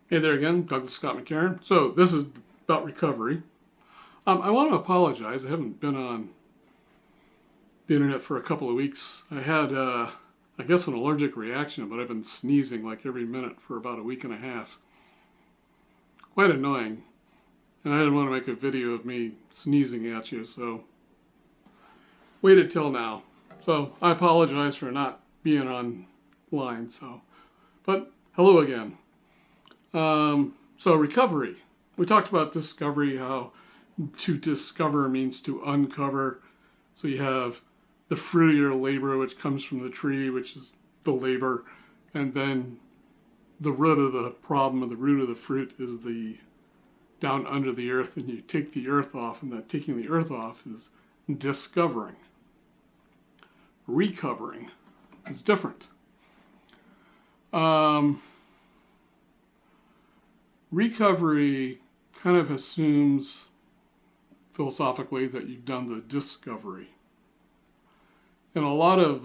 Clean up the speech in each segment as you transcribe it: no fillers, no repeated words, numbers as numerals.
Hey there again, Douglas Scott McCarron. So this is about recovery. I want to apologize. I haven't been on the internet for a couple of weeks. I had, I guess, an allergic reaction, but I've been sneezing like every minute for about a week and a half. Quite annoying. And I didn't want to make a video of me sneezing at you, so waited till now. So I apologize for not being online. But hello again. So recovery. We talked about discovery, how to discover means to uncover. So you have the fruit of your labor, which comes from the tree, which is the labor, and then the root of the problem, or the root of the fruit, is the down under the earth, and you take the earth off, and that taking the earth off is discovering. Recovering is different. Recovery kind of assumes philosophically that you've done the discovery. In a lot of,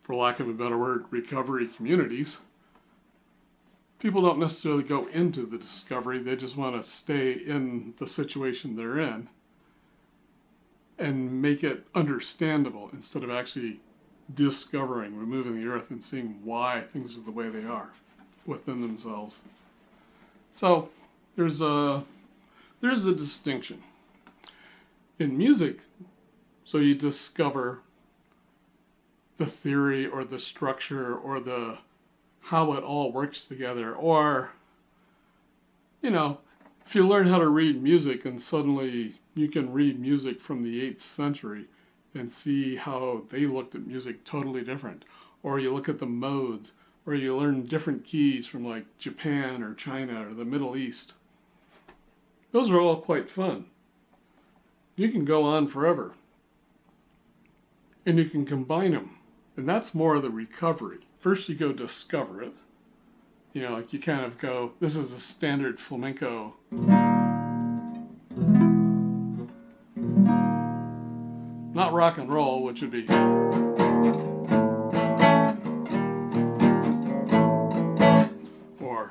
for lack of a better word, recovery communities, people don't necessarily go into the discovery. They just want to stay in the situation they're in and make it understandable instead of actually discovering, removing the earth and seeing why things are the way they are within themselves. So there's a distinction. In music, so you discover the theory or the structure or the how it all works together. Or, if you learn how to read music and suddenly you can read music from the 8th century and see how they looked at music totally different. Or you look at the modes, or you learn different keys from like Japan or China or the Middle East. Those are all quite fun. You can go on forever. And you can combine them. And that's more of the recovery. First you go discover it. Like you kind of go, this is a standard flamenco. Not rock and roll, which would be. Or.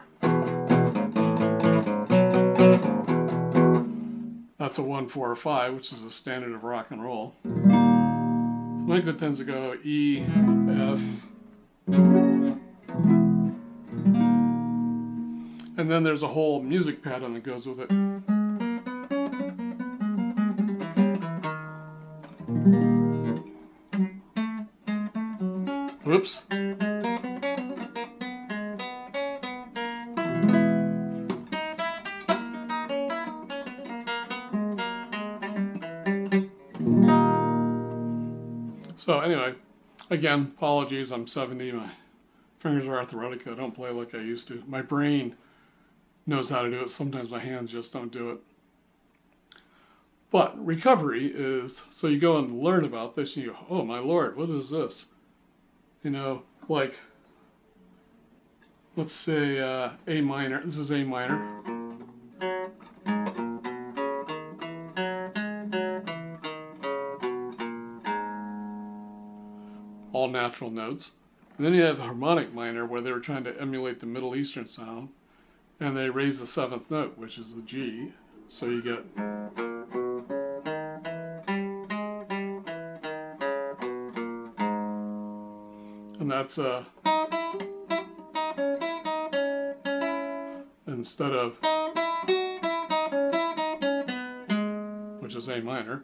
That's a 1-4-5, which is a standard of rock and roll. Flamenco tends to go E, F. And then there's a whole music pattern that goes with it. Whoops. So anyway, again, apologies, I'm 70, my fingers are arthritic, I don't play like I used to. My brain knows how to do it, sometimes my hands just don't do it. But recovery is, so you go and learn about this and you go, oh my lord, what is this? Like, let's say A minor, this is A minor. All natural notes. And then you have harmonic minor, where they were trying to emulate the Middle Eastern sound, and they raise the 7th note, which is the G. So you get. And that's instead of, which is A minor.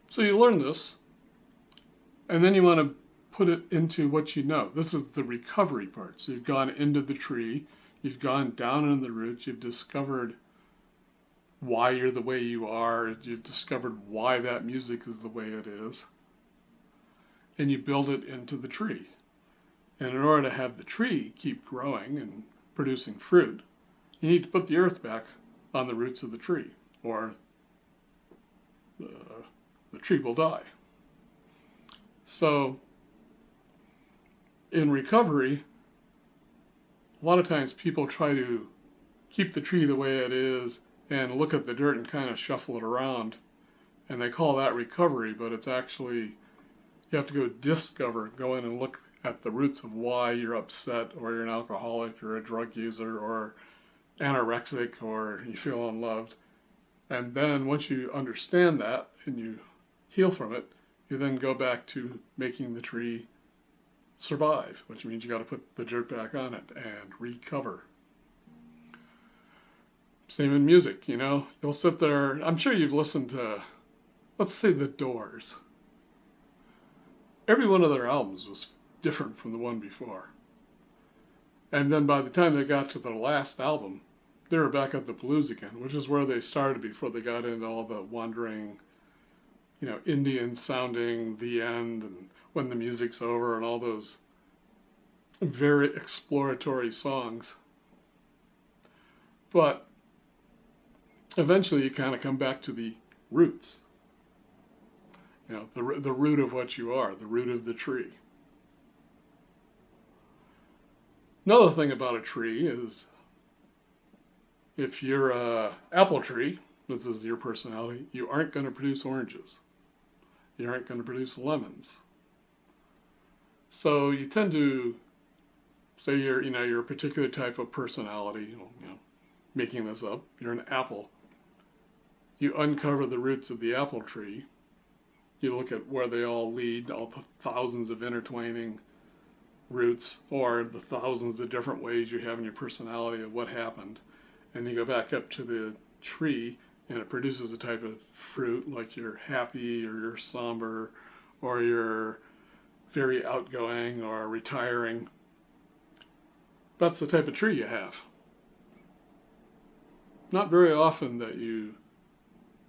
So you learn this, and then you want to put it into what you know. This is the recovery part. So you've gone into the tree, you've gone down in the roots, you've discovered why you're the way you are, you've discovered why that music is the way it is, and you build it into the tree. And in order to have the tree keep growing and producing fruit, you need to put the earth back on the roots of the tree, or the tree will die. So in recovery, a lot of times people try to keep the tree the way it is and look at the dirt and kind of shuffle it around, and they call that recovery, but it's actually You have to go discover, go in and look at the roots of why you're upset, or you're an alcoholic, or a drug user, or anorexic, or you feel unloved. And then once you understand that and you heal from it, you then go back to making the tree survive, which means you got to put the dirt back on it and recover. Same in music, you know. You'll sit there, I'm sure you've listened to, let's say, The Doors. Every one of their albums was different from the one before. And then by the time they got to their last album, they were back at the blues again, which is where they started before they got into all the wandering, you know, Indian sounding The End and When the Music's Over and all those very exploratory songs. But eventually you kind of come back to the roots. You know, the root of what you are, the root of the tree. Another thing about a tree is if you're an apple tree, this is your personality, you aren't going to produce oranges. You aren't going to produce lemons. So you tend to say you're a particular type of personality, you know, making this up, you're an apple. You uncover the roots of the apple tree. You look at where they all lead, all the thousands of intertwining roots, or the thousands of different ways you have in your personality of what happened. And you go back up to the tree, and it produces a type of fruit, like you're happy, or you're somber, or you're very outgoing, or retiring. That's the type of tree you have. Not very often that you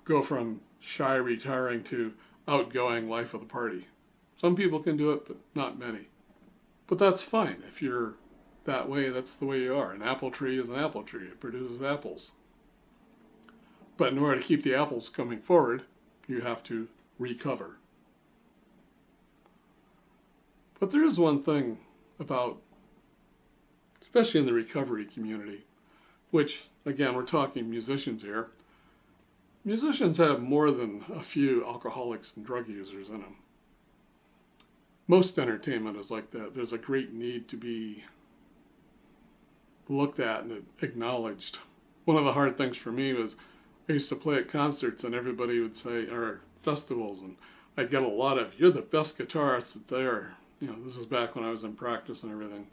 go from shy, retiring to outgoing, life of the party. Some people can do it, but not many. But that's fine. If you're that way, that's the way you are. An apple tree is an apple tree. It produces apples. But in order to keep the apples coming forward, you have to recover. But there is one thing about, especially in the recovery community, which, again, we're talking musicians here. Musicians have more than a few alcoholics and drug users in them. Most entertainment is like that. There's a great need to be looked at and acknowledged. One of the hard things for me was I used to play at concerts and everybody would say, or festivals, and I'd get a lot of, you're the best guitarist that's there. You know, this is back when I was in practice and everything.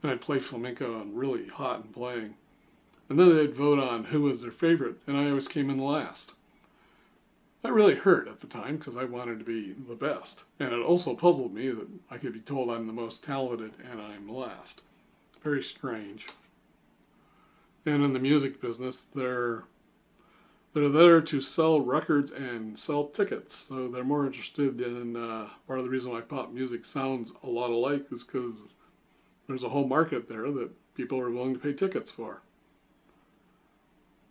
And I'd play flamenco and really hot and playing. And then they'd vote on who was their favorite, and I always came in last. That really hurt at the time because I wanted to be the best. And it also puzzled me that I could be told I'm the most talented and I'm last. Very strange. And in the music business, they're there to sell records and sell tickets. So they're more interested in, part of the reason why pop music sounds a lot alike is because there's a whole market there that people are willing to pay tickets for.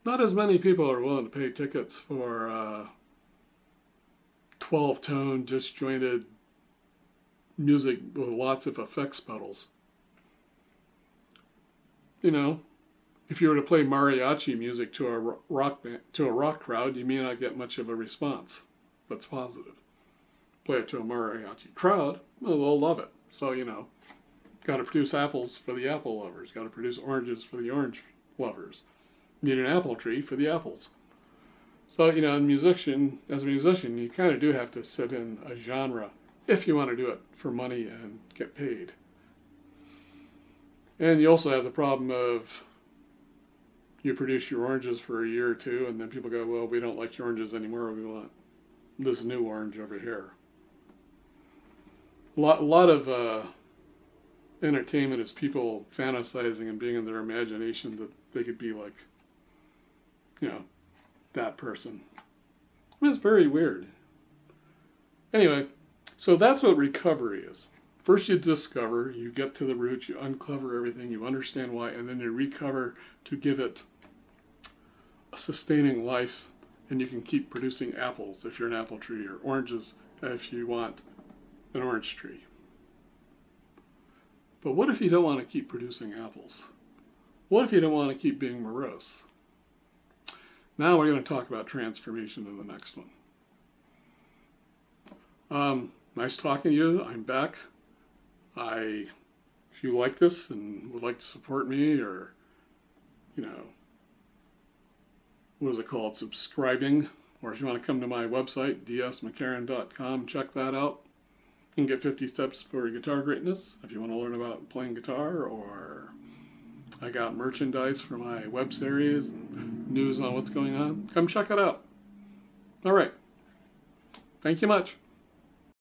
Not as many people are willing to pay tickets for 12-tone, disjointed music with lots of effects pedals. You know, if you were to play mariachi music to a rock crowd, you may not get much of a response. That's positive. Play it to a mariachi crowd, well, they'll love it. So, you know, got to produce apples for the apple lovers. Got to produce oranges for the orange lovers. Need an apple tree for the apples. So, you know, as a musician, you kind of do have to sit in a genre if you want to do it for money and get paid. And you also have the problem of you produce your oranges for a year or two, and then people go, well, we don't like your oranges anymore. We want this new orange over here. A lot of entertainment is people fantasizing and being in their imagination that they could be like, you know, that person. I mean, it's very weird. Anyway, so that's what recovery is. First you discover, you get to the roots, you uncover everything, you understand why, and then you recover to give it a sustaining life, and you can keep producing apples if you're an apple tree, or oranges if you want an orange tree. But what if you don't want to keep producing apples? What if you don't want to keep being morose? Now we're going to talk about transformation in the next one. Nice talking to you. I'm back. If you like this and would like to support me, or, you know, what is it called? Subscribing. Or if you want to come to my website, dsmccarron.com, check that out. You can get 50 steps for guitar greatness if you want to learn about playing guitar, or I got merchandise for my web series and news on what's going on. Come check it out. All right. Thank you much.